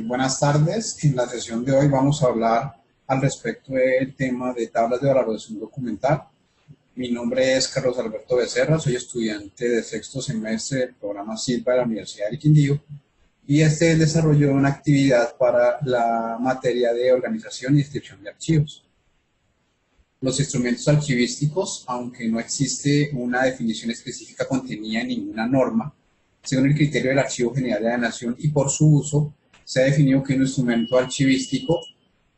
Buenas tardes. En la sesión de hoy vamos a hablar al respecto del tema de tablas de valoración documental. Mi nombre es Carlos Alberto Becerra, soy estudiante de sexto semestre del programa SILVA de la Universidad del Quindío y desarrolló una actividad para la materia de organización y descripción de archivos. Los instrumentos archivísticos, aunque no existe una definición específica contenida en ninguna norma, según el criterio del Archivo General de la Nación y por su uso, se ha definido que un instrumento archivístico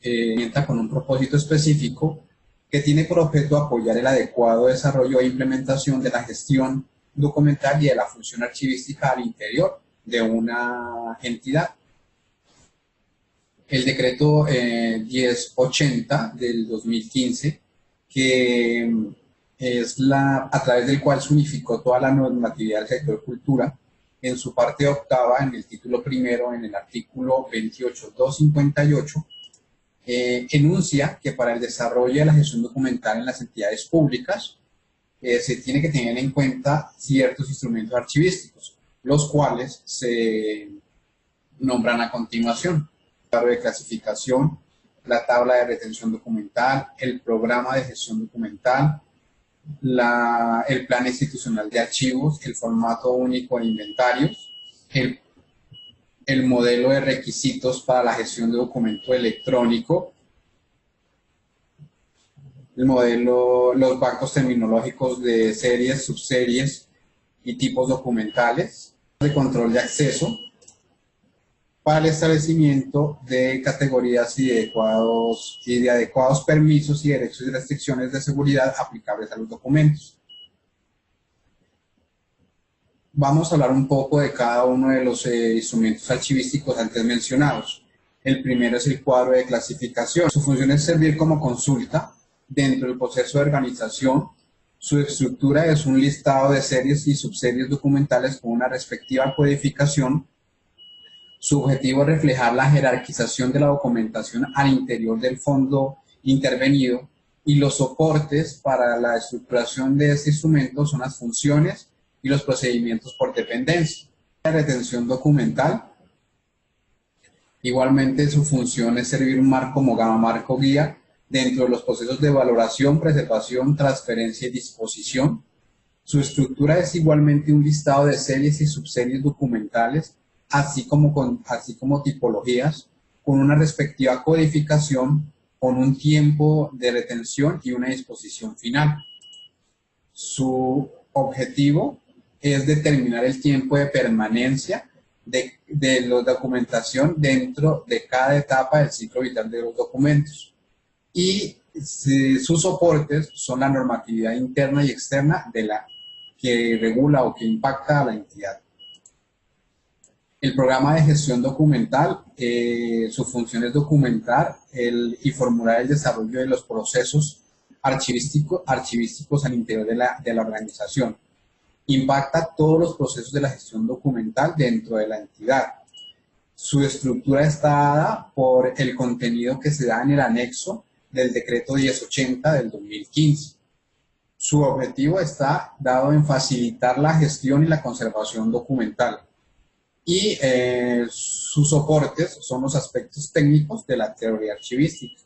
cuenta con un propósito específico que tiene por objeto apoyar el adecuado desarrollo e implementación de la gestión documental y de la función archivística al interior de una entidad. El decreto 1080 del 2015, que es a través del cual se unificó toda la normatividad del sector cultura, en su parte octava, en el título primero, en el artículo 28.258, enuncia que para el desarrollo de la gestión documental en las entidades públicas se tiene que tener en cuenta ciertos instrumentos archivísticos, los cuales se nombran a continuación: la tabla de clasificación, la tabla de retención documental, el programa de gestión documental, el plan institucional de archivos, el formato único de inventarios, el modelo de requisitos para la gestión de documento electrónico, los bancos terminológicos de series, subseries y tipos documentales, de control de acceso, para el establecimiento de categorías y de adecuados permisos y derechos y restricciones de seguridad aplicables a los documentos. Vamos a hablar un poco de cada uno de los instrumentos archivísticos antes mencionados. El primero es el cuadro de clasificación. Su función es servir como consulta dentro del proceso de organización. Su estructura es un listado de series y subseries documentales con una respectiva codificación. Su objetivo es reflejar la jerarquización de la documentación al interior del fondo intervenido, y los soportes para la estructuración de este instrumento son las funciones y los procedimientos por dependencia. La retención documental, igualmente su función es servir un marco marco guía dentro de los procesos de valoración, preservación, transferencia y disposición. Su estructura es igualmente un listado de series y subseries documentales, así como tipologías, con una respectiva codificación, con un tiempo de retención y una disposición final. Su objetivo es determinar el tiempo de permanencia de la documentación dentro de cada etapa del ciclo vital de los documentos. Y sus soportes son la normatividad interna y externa que regula o que impacta a la entidad. El programa de gestión documental, su función es documentar y formular el desarrollo de los procesos archivísticos al interior de la organización. Impacta todos los procesos de la gestión documental dentro de la entidad. Su estructura está dada por el contenido que se da en el anexo del decreto 1080 del 2015. Su objetivo está dado en facilitar la gestión y la conservación documental. Y sus soportes son los aspectos técnicos de la teoría archivística.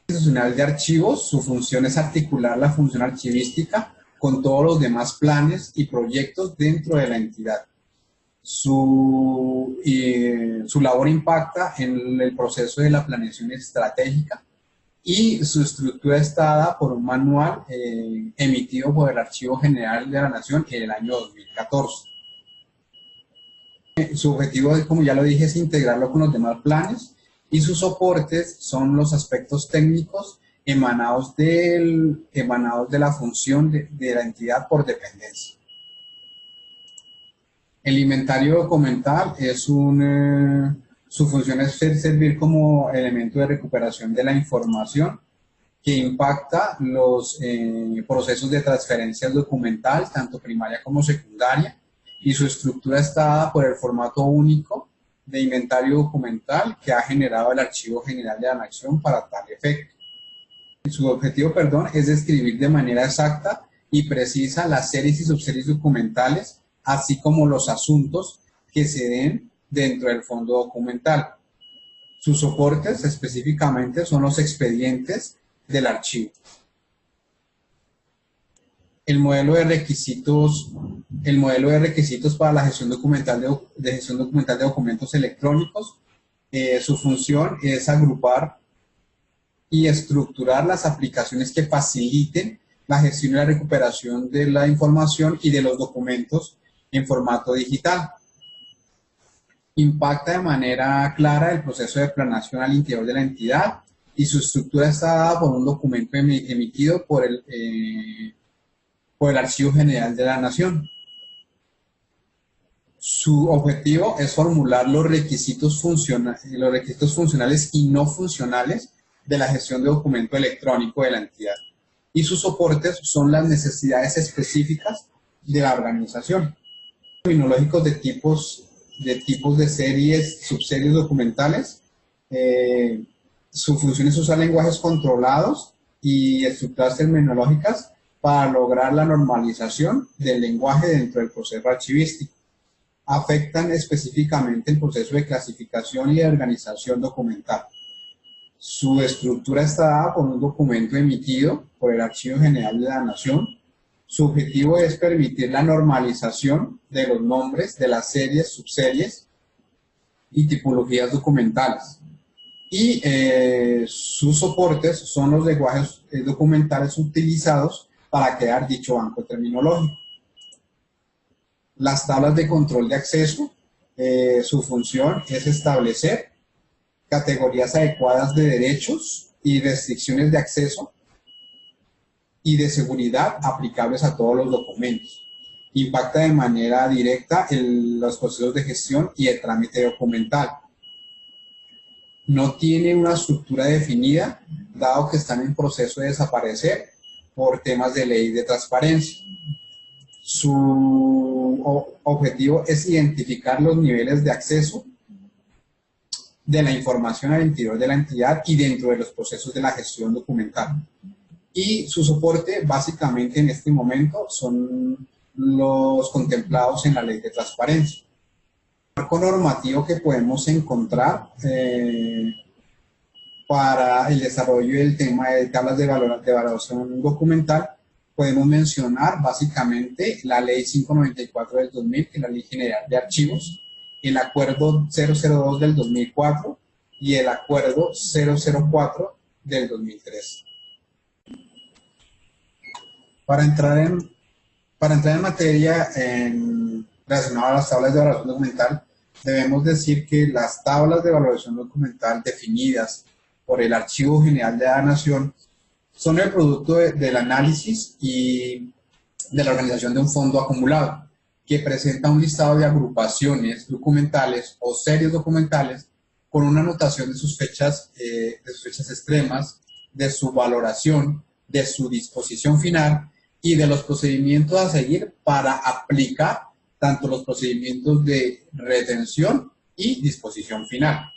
El institucional de archivos, su función es articular la función archivística con todos los demás planes y proyectos dentro de la entidad. Su labor impacta en el proceso de la planeación estratégica, y su estructura está dada por un manual emitido por el Archivo General de la Nación en el año 2014. Su objetivo, como ya lo dije, es integrarlo con los demás planes, y sus soportes son los aspectos técnicos emanados de la función de la entidad por dependencia. El inventario documental su función es servir como elemento de recuperación de la información que impacta los procesos de transferencia documental, tanto primaria como secundaria, y su estructura está dada por el formato único de inventario documental que ha generado el Archivo General de la Nación para tal efecto. Su objetivo, es describir de manera exacta y precisa las series y subseries documentales, así como los asuntos que se den dentro del fondo documental. Sus soportes específicamente son los expedientes del archivo. El modelo de requisitos para la gestión documental de documentos electrónicos, su función es agrupar y estructurar las aplicaciones que faciliten la gestión y la recuperación de la información y de los documentos en formato digital. Impacta de manera clara el proceso de planeación al interior de la entidad y su estructura está dada por un documento emitido por el Archivo General de la Nación. Su objetivo es formular los requisitos funcionales y no funcionales de la gestión de documento electrónico de la entidad. Y sus soportes son las necesidades específicas de la organización. Terminológicos de tipos de series, subseries documentales. Su función es usar lenguajes controlados y estructuras terminológicas para lograr la normalización del lenguaje dentro del proceso archivístico. Afectan específicamente el proceso de clasificación y de organización documental. Su estructura está dada por un documento emitido por el Archivo General de la Nación. Su objetivo es permitir la normalización de los nombres de las series, subseries y tipologías documentales. Y sus soportes son los lenguajes documentales utilizados para crear dicho banco terminológico. Las tablas de control de acceso, su función es establecer categorías adecuadas de derechos y restricciones de acceso y de seguridad aplicables a todos los documentos. Impacta de manera directa en los procesos de gestión y el trámite documental. No tiene una estructura definida, dado que están en proceso de desaparecer por temas de ley de transparencia. Su objetivo es identificar los niveles de acceso de la información al interior de la entidad y dentro de los procesos de la gestión documental. Y su soporte básicamente en este momento son los contemplados en la ley de transparencia. El marco normativo que podemos encontrar para el desarrollo del tema de tablas de valoración documental, podemos mencionar básicamente la ley 594 del 2000, que es la Ley General de Archivos, el Acuerdo 002 del 2004 y el Acuerdo 004 del 2003. Para entrar en materia relacionada a las tablas de valoración documental, debemos decir que las tablas de valoración documental definidas por el Archivo General de la Nación son el producto del análisis y de la organización de un fondo acumulado, que presenta un listado de agrupaciones documentales o series documentales con una anotación de sus fechas extremas, de su valoración, de su disposición final y de los procedimientos a seguir para aplicar tanto los procedimientos de retención y disposición final.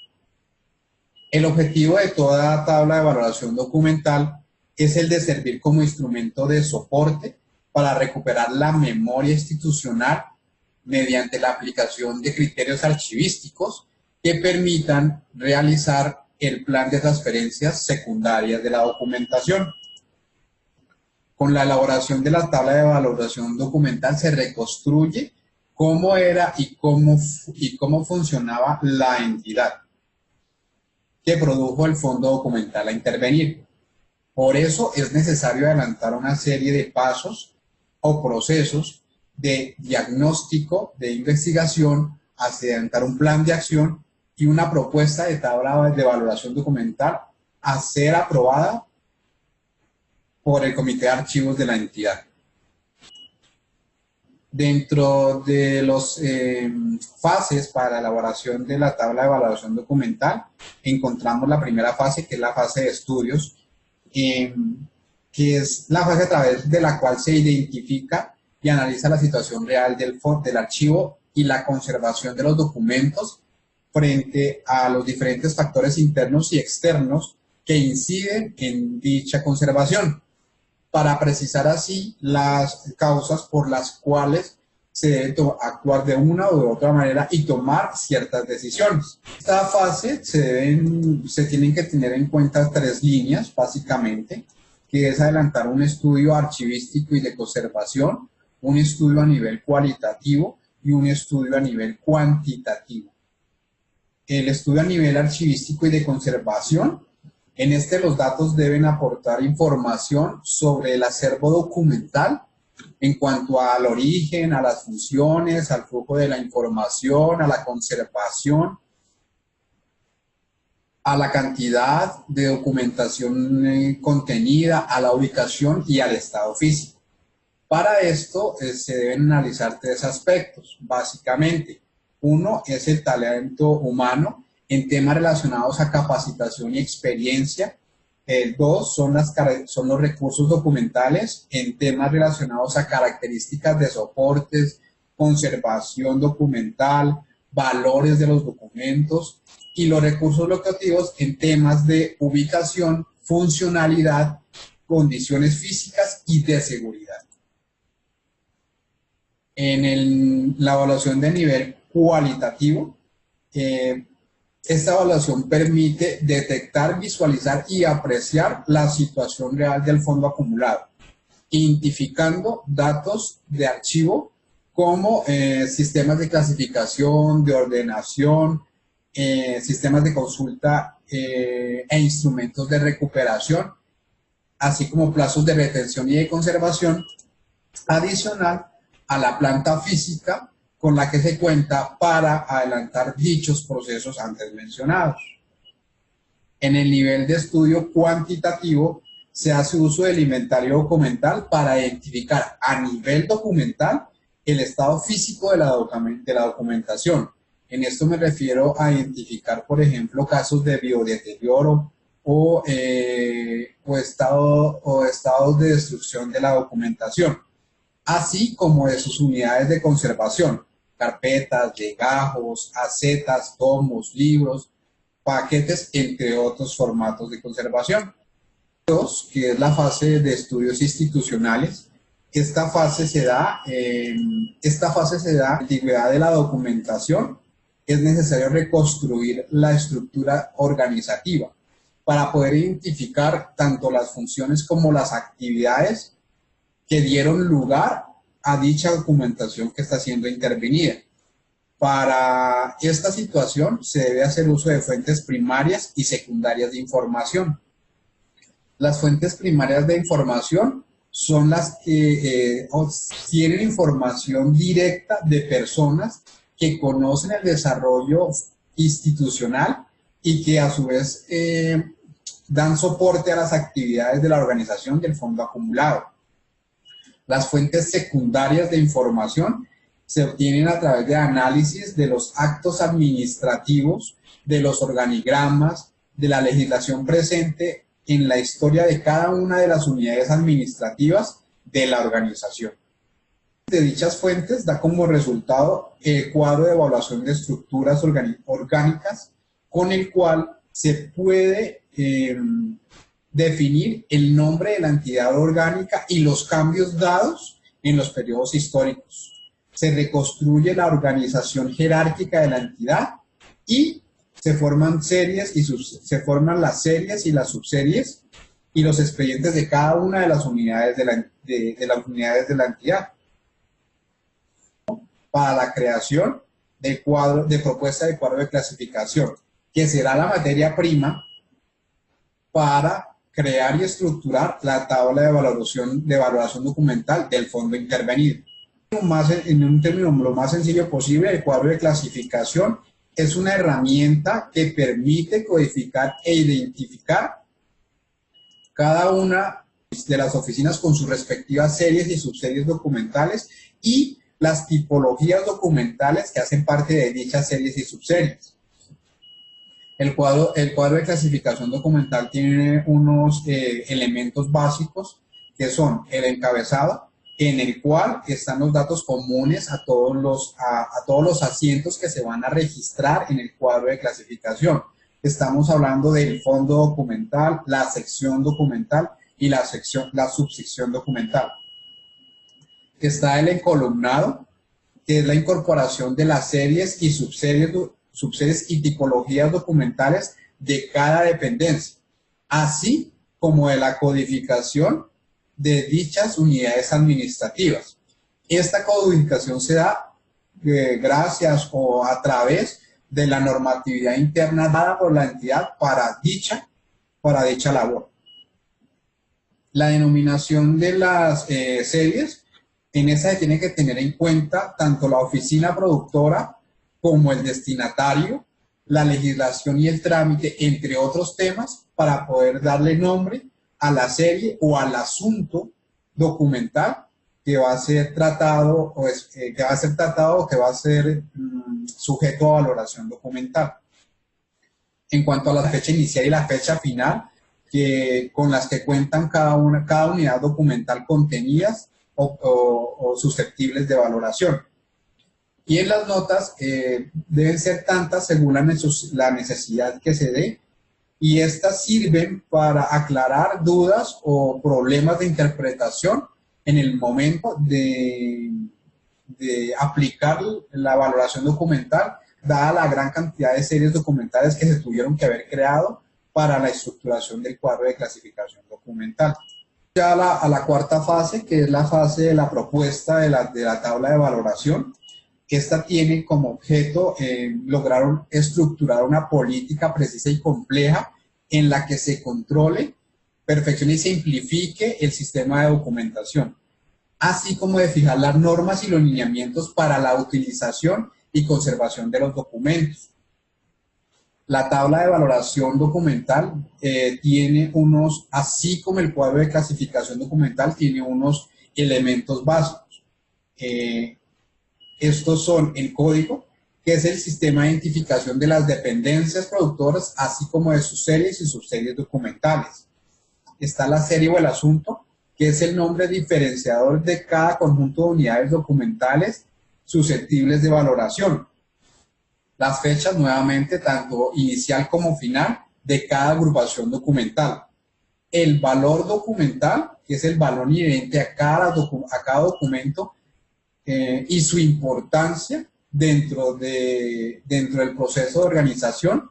El objetivo de toda tabla de valoración documental es el de servir como instrumento de soporte para recuperar la memoria institucional mediante la aplicación de criterios archivísticos que permitan realizar el plan de transferencias secundarias de la documentación. Con la elaboración de la tabla de valoración documental se reconstruye cómo era y cómo funcionaba la entidad que produjo el fondo documental a intervenir. Por eso es necesario adelantar una serie de pasos o procesos de diagnóstico, de investigación, hacia adelantar un plan de acción y una propuesta de tabla de valoración documental a ser aprobada por el Comité de Archivos de la entidad. Dentro de las fases para la elaboración de la tabla de valoración documental, encontramos la primera fase, que es la fase de estudios, que es la fase a través de la cual se identifica y analiza la situación real del archivo y la conservación de los documentos frente a los diferentes factores internos y externos que inciden en dicha conservación, para precisar así las causas por las cuales se debe actuar de una u otra manera y tomar ciertas decisiones. En esta fase se tienen que tener en cuenta tres líneas, básicamente, que es adelantar un estudio archivístico y de conservación, un estudio a nivel cualitativo y un estudio a nivel cuantitativo. El estudio a nivel archivístico y de conservación, en este los datos deben aportar información sobre el acervo documental en cuanto al origen, a las funciones, al flujo de la información, a la conservación, a la cantidad de documentación contenida, a la ubicación y al estado físico. Para esto se deben analizar tres aspectos, básicamente. Uno es el talento humano en temas relacionados a capacitación y experiencia. Dos son los recursos documentales en temas relacionados a características de soportes, conservación documental, valores de los documentos, y los recursos locativos en temas de ubicación, funcionalidad, condiciones físicas y de seguridad. En la evaluación de nivel cualitativo, esta evaluación permite detectar, visualizar y apreciar la situación real del fondo acumulado, identificando datos de archivo como sistemas de clasificación, de ordenación, sistemas de consulta e instrumentos de recuperación, así como plazos de retención y de conservación, adicional a la planta física con la que se cuenta para adelantar dichos procesos antes mencionados. En el nivel de estudio cuantitativo se hace uso del inventario documental para identificar a nivel documental el estado físico de la documentación. En esto me refiero a identificar, por ejemplo, casos de biodeterioro o estados de destrucción de la documentación, así como de sus unidades de conservación, carpetas, legajos, acetas, tomos, libros, paquetes, entre otros formatos de conservación. Dos, que es la fase de estudios institucionales. Esta fase se da en la antigüedad de la documentación. Es necesario reconstruir la estructura organizativa para poder identificar tanto las funciones como las actividades que dieron lugar a dicha documentación que está siendo intervenida. Para esta situación se debe hacer uso de fuentes primarias y secundarias de información. Las fuentes primarias de información son las que tienen información directa de personas que conocen el desarrollo institucional y que a su vez dan soporte a las actividades de la organización del fondo acumulado. Las fuentes secundarias de información se obtienen a través de análisis de los actos administrativos, de los organigramas, de la legislación presente en la historia de cada una de las unidades administrativas de la organización. De dichas fuentes da como resultado el cuadro de evaluación de estructuras orgánicas, con el cual se puede definir el nombre de la entidad orgánica y los cambios dados en los periodos históricos. Se reconstruye la organización jerárquica de la entidad y se forman las series y las subseries y los expedientes de cada una de las unidades de la entidad, para la creación de propuesta de cuadro de clasificación, que será la materia prima para crear y estructurar la tabla de evaluación documental del fondo intervenido. En un término lo más sencillo posible, el cuadro de clasificación es una herramienta que permite codificar e identificar cada una de las oficinas con sus respectivas series y subseries documentales y las tipologías documentales que hacen parte de dichas series y subseries. El cuadro de clasificación documental tiene unos elementos básicos que son el encabezado, en el cual están los datos comunes a todos los asientos que se van a registrar en el cuadro de clasificación. Estamos hablando del fondo documental, la sección documental y la subsección documental. Está el encolumnado, que es la incorporación de las series y subseries y tipologías documentales de cada dependencia, así como de la codificación de dichas unidades administrativas. Esta codificación se da gracias o a través de la normatividad interna dada por la entidad para dicha labor. La denominación de las series, en esa se tiene que tener en cuenta tanto la oficina productora como el destinatario, la legislación y el trámite, entre otros temas, para poder darle nombre a la serie o al asunto documental que va a ser tratado o que va a ser sujeto a valoración documental. En cuanto a la fecha inicial y la fecha final, con las que cuentan cada unidad documental contenidas o susceptibles de valoración. Y en las notas deben ser tantas según la necesidad que se dé, y estas sirven para aclarar dudas o problemas de interpretación en el momento de aplicar la valoración documental, dada la gran cantidad de series documentales que se tuvieron que haber creado para la estructuración del cuadro de clasificación documental. Ya a la cuarta fase, que es la fase de la propuesta de la tabla de valoración. Esta tiene como objeto lograr estructurar una política precisa y compleja en la que se controle, perfeccione y simplifique el sistema de documentación, así como de fijar las normas y los lineamientos para la utilización y conservación de los documentos. La tabla de valoración documental tiene así como el cuadro de clasificación documental, tiene unos elementos básicos. Estos son el código, que es el sistema de identificación de las dependencias productoras, así como de sus series y subseries documentales. Está la serie o el asunto, que es el nombre diferenciador de cada conjunto de unidades documentales susceptibles de valoración. Las fechas, nuevamente, tanto inicial como final, de cada agrupación documental. El valor documental, que es el valor inherente a cada documento, y su importancia dentro del proceso de organización,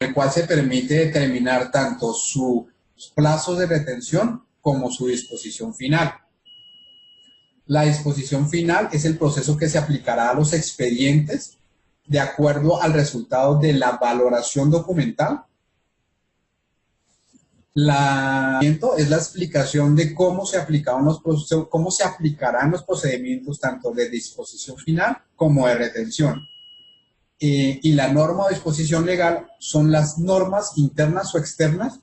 el cual se permite determinar tanto sus plazos de retención como su disposición final. La disposición final es el proceso que se aplicará a los expedientes de acuerdo al resultado de la valoración documental. Es la explicación de cómo se aplicarán los procedimientos tanto de disposición final como de retención. Y la norma o disposición legal son las normas internas o externas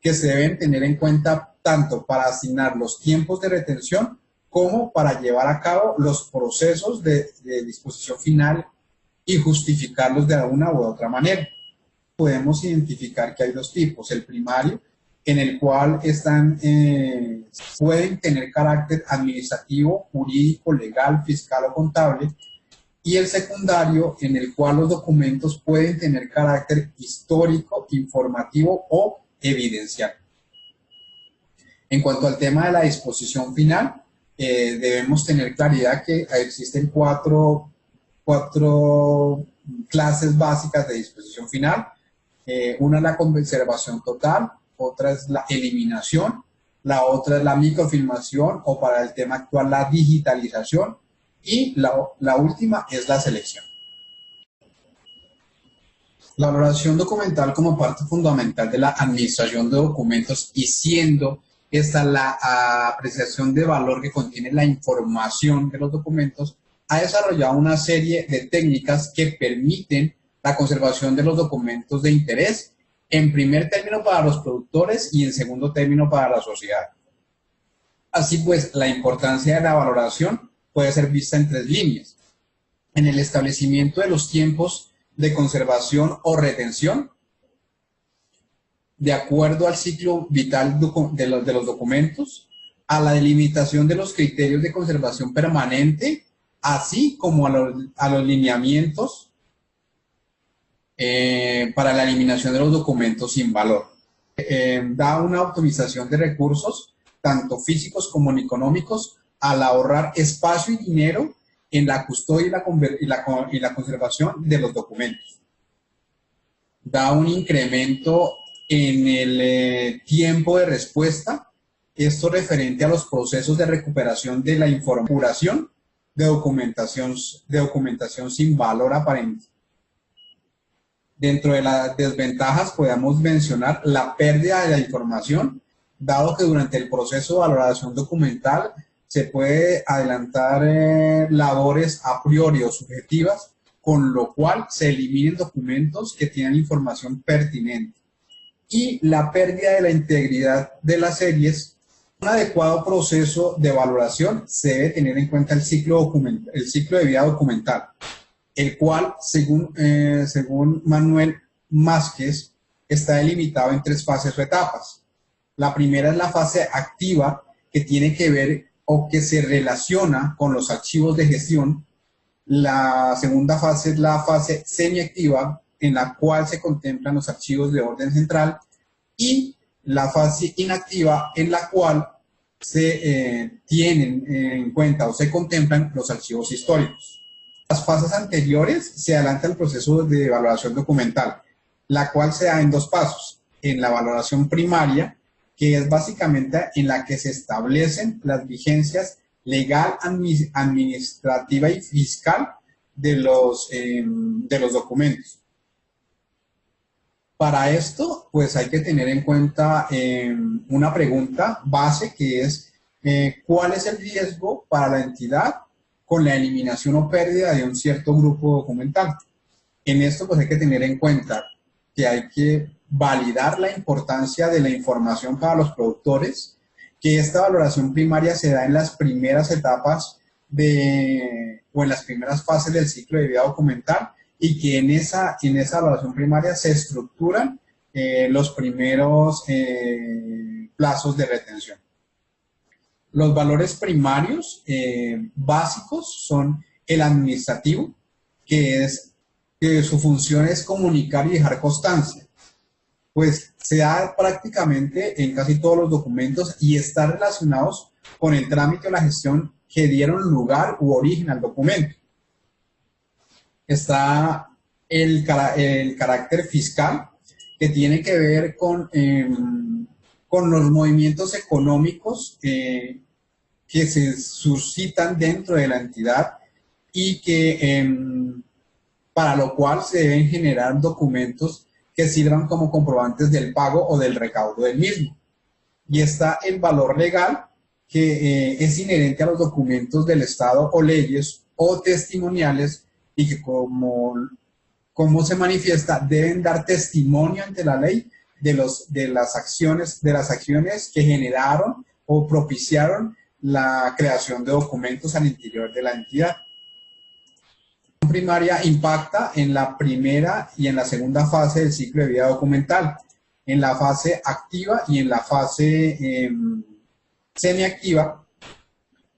que se deben tener en cuenta tanto para asignar los tiempos de retención como para llevar a cabo los procesos de disposición final y justificarlos de una u otra manera. Podemos identificar que hay dos tipos: el primario, en el cual pueden tener carácter administrativo, jurídico, legal, fiscal o contable, y el secundario, en el cual los documentos pueden tener carácter histórico, informativo o evidencial. En cuanto al tema de la disposición final, debemos tener claridad que existen cuatro clases básicas de disposición final. Una es la conservación total, otra es la eliminación, la otra es la microfilmación o, para el tema actual, la digitalización, y la última es la selección. La valoración documental como parte fundamental de la administración de documentos, y siendo esta la apreciación de valor que contiene la información de los documentos, ha desarrollado una serie de técnicas que permiten la conservación de los documentos de interés, en primer término para los productores y en segundo término para la sociedad. Así pues, la importancia de la valoración puede ser vista en tres líneas: en el establecimiento de los tiempos de conservación o retención, de acuerdo al ciclo vital de los documentos, a la delimitación de los criterios de conservación permanente, así como a los lineamientos para la eliminación de los documentos sin valor. Da una optimización de recursos, tanto físicos como económicos, al ahorrar espacio y dinero en la custodia y la conservación de los documentos. Da un incremento en el tiempo de respuesta, esto referente a los procesos de recuperación de la información de documentación sin valor aparente. Dentro de las desventajas podemos mencionar la pérdida de la información, dado que durante el proceso de valoración documental se puede adelantar labores a priori o subjetivas, con lo cual se eliminen documentos que tienen información pertinente. Y la pérdida de la integridad de las series. Un adecuado proceso de valoración se debe tener en cuenta el ciclo de vida documental, el cual, según Manuel Másquez, está delimitado en 3 fases o etapas. La primera es la fase activa, que tiene que ver o que se relaciona con los archivos de gestión. La segunda fase es la fase semiactiva, en la cual se contemplan los archivos de orden central, y la fase inactiva, en la cual se tienen en cuenta o se contemplan los archivos históricos. Las fases anteriores se adelanta el proceso de valoración documental, la cual se da en 2 pasos. En la valoración primaria, que es básicamente en la que se establecen las vigencias legal, administrativa y fiscal de los documentos. Para esto, pues hay que tener en cuenta una pregunta base, que es ¿cuál es el riesgo para la entidad con la eliminación o pérdida de un cierto grupo documental? En esto, pues hay que tener en cuenta que hay que validar la importancia de la información para los productores, que esta valoración primaria se da en las primeras etapas o en las primeras fases del ciclo de vida documental, y que en esa valoración primaria se estructuran los primeros plazos de retención. Los valores primarios básicos son el administrativo, que su función es comunicar y dejar constancia. Pues se da prácticamente en casi todos los documentos y están relacionados con el trámite o la gestión que dieron lugar u origen al documento. Está el carácter fiscal, que tiene que ver con los movimientos económicos que se suscitan dentro de la entidad, y que para lo cual se deben generar documentos que sirvan como comprobantes del pago o del recaudo del mismo. Y está el valor legal, que es inherente a los documentos del Estado o leyes o testimoniales, y que como se manifiesta, deben dar testimonio ante la ley de las acciones que generaron o propiciaron la creación de documentos al interior de la entidad. La primaria impacta en la primera y en la segunda fase del ciclo de vida documental, en la fase activa y en la fase semiactiva,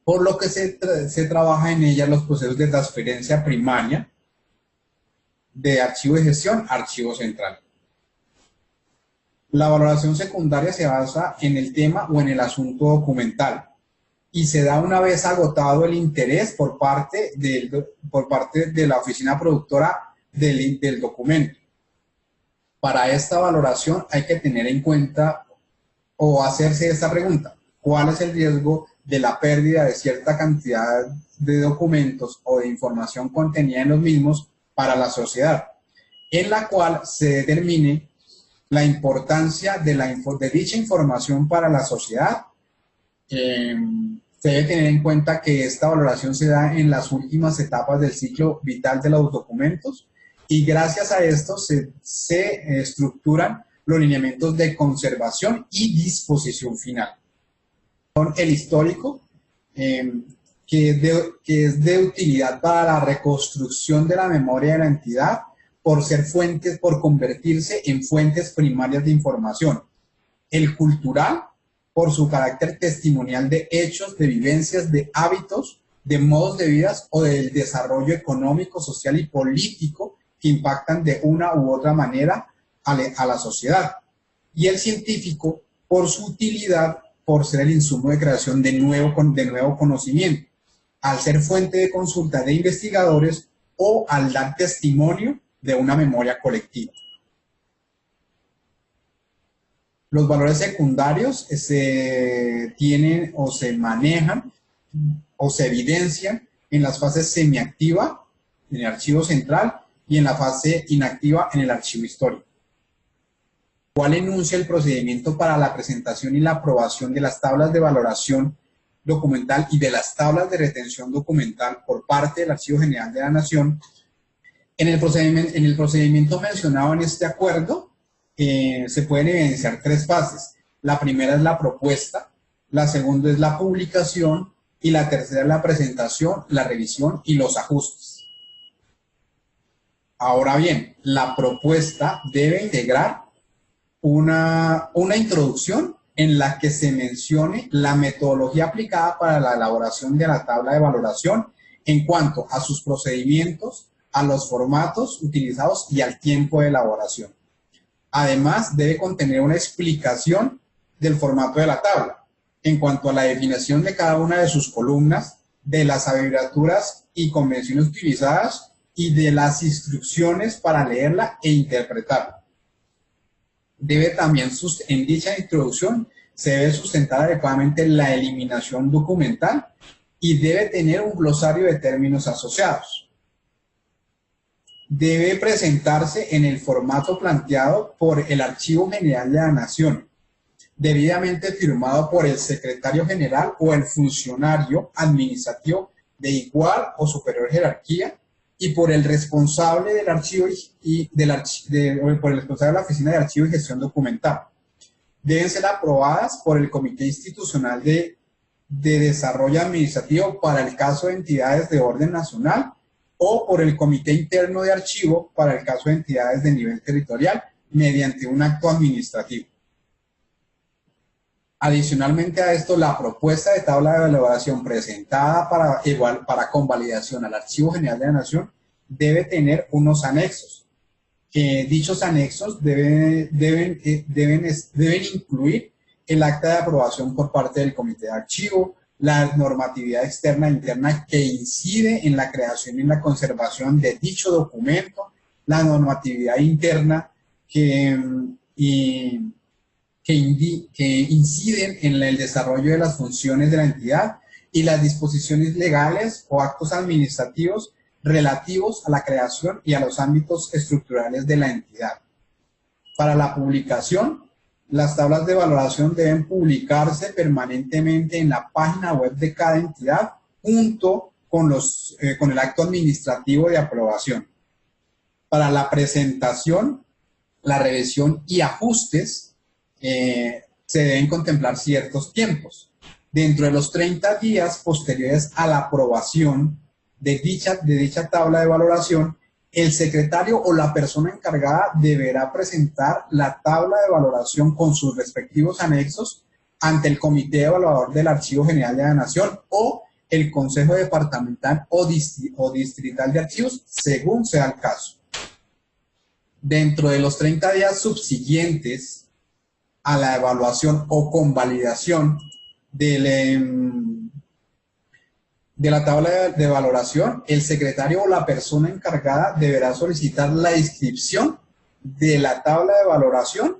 por lo que se trabaja en ella los procesos de transferencia primaria de archivo de gestión a archivo central. La valoración secundaria se basa en el tema o en el asunto documental, y se da una vez agotado el interés por parte de la oficina productora del documento. Para esta valoración hay que tener en cuenta o hacerse esta pregunta: ¿cuál es el riesgo de la pérdida de cierta cantidad de documentos o de información contenida en los mismos para la sociedad? En la cual se determine la importancia de dicha información para la sociedad. Se debe tener en cuenta que esta valoración se da en las últimas etapas del ciclo vital de los documentos, y gracias a esto se estructuran los lineamientos de conservación y disposición final. El histórico, que es de utilidad para la reconstrucción de la memoria de la entidad, por convertirse en fuentes primarias de información. El cultural, por su carácter testimonial de hechos, de vivencias, de hábitos, de modos de vida o del desarrollo económico, social y político que impactan de una u otra manera a la sociedad. Y el científico, por su utilidad, por ser el insumo de creación de nuevo conocimiento. al ser fuente de consulta de investigadores o al dar testimonio de una memoria colectiva. Los valores secundarios se tienen o se manejan o se evidencian en las fases semiactiva, en el archivo central, y en la fase inactiva, en el archivo histórico. ¿Cuál enuncia el procedimiento para la presentación y la aprobación de las tablas de valoración documental y de las tablas de retención documental por parte del Archivo General de la Nación? En el procedimiento mencionado en este acuerdo, se pueden evidenciar tres fases. La primera es la propuesta, la segunda es la publicación y la tercera es la presentación, la revisión y los ajustes. Ahora bien, la propuesta debe integrar una introducción en la que se mencione la metodología aplicada para la elaboración de la tabla de valoración en cuanto a sus procedimientos, a los formatos utilizados y al tiempo de elaboración. Además, debe contener una explicación del formato de la tabla, en cuanto a la definición de cada una de sus columnas, de las abreviaturas y convenciones utilizadas y de las instrucciones para leerla e interpretarla. Debe también, en dicha introducción, se debe sustentar adecuadamente la eliminación documental y debe tener un glosario de términos asociados. Debe presentarse en el formato planteado por el Archivo General de la Nación, debidamente firmado por el secretario general o el funcionario administrativo de igual o superior jerarquía y por el responsable del archivo por el responsable de la Oficina de Archivo y Gestión Documental. Deben ser aprobadas por el Comité Institucional de Desarrollo Administrativo para el caso de entidades de orden nacional o por el Comité Interno de Archivo para el caso de entidades de nivel territorial mediante un acto administrativo. Adicionalmente a esto, la propuesta de tabla de valoración presentada para convalidación al Archivo General de la Nación debe tener unos anexos. Dichos anexos deben incluir el acta de aprobación por parte del Comité de Archivo, la normatividad externa e interna que incide en la creación y la conservación de dicho documento, la normatividad interna que inciden en el desarrollo de las funciones de la entidad y las disposiciones legales o actos administrativos relativos a la creación y a los ámbitos estructurales de la entidad. Para la publicación, las tablas de valoración deben publicarse permanentemente en la página web de cada entidad junto con el acto administrativo de aprobación. Para la presentación, la revisión y ajustes, se deben contemplar ciertos tiempos. Dentro de los 30 días posteriores a la aprobación de dicha tabla de valoración, el secretario o la persona encargada deberá presentar la tabla de valoración con sus respectivos anexos ante el Comité Evaluador del Archivo General de la Nación o el Consejo Departamental o Distrital de Archivos, según sea el caso. Dentro de los 30 días subsiguientes a la evaluación o convalidación de la tabla de valoración, el secretario o la persona encargada deberá solicitar la inscripción de la tabla de valoración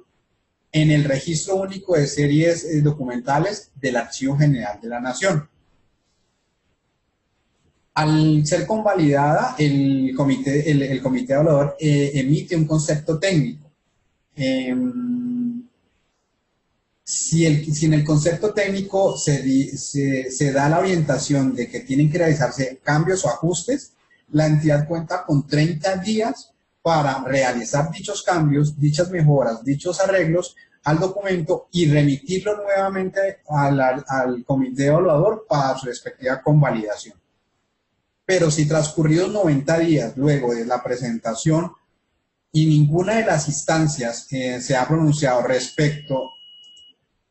en el Registro Único de Series Documentales del Archivo General de la Nación. Al ser convalidada, el comité evaluador emite un concepto técnico. Si en el concepto técnico se da la orientación de que tienen que realizarse cambios o ajustes, la entidad cuenta con 30 días para realizar dichos cambios, dichas mejoras, dichos arreglos al documento y remitirlo nuevamente al comité evaluador para su respectiva convalidación. Pero si transcurridos 90 días luego de la presentación y ninguna de las instancias se ha pronunciado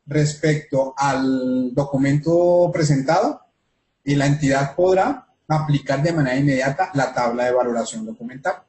respecto al documento presentado, y la entidad podrá aplicar de manera inmediata la tabla de valoración documental.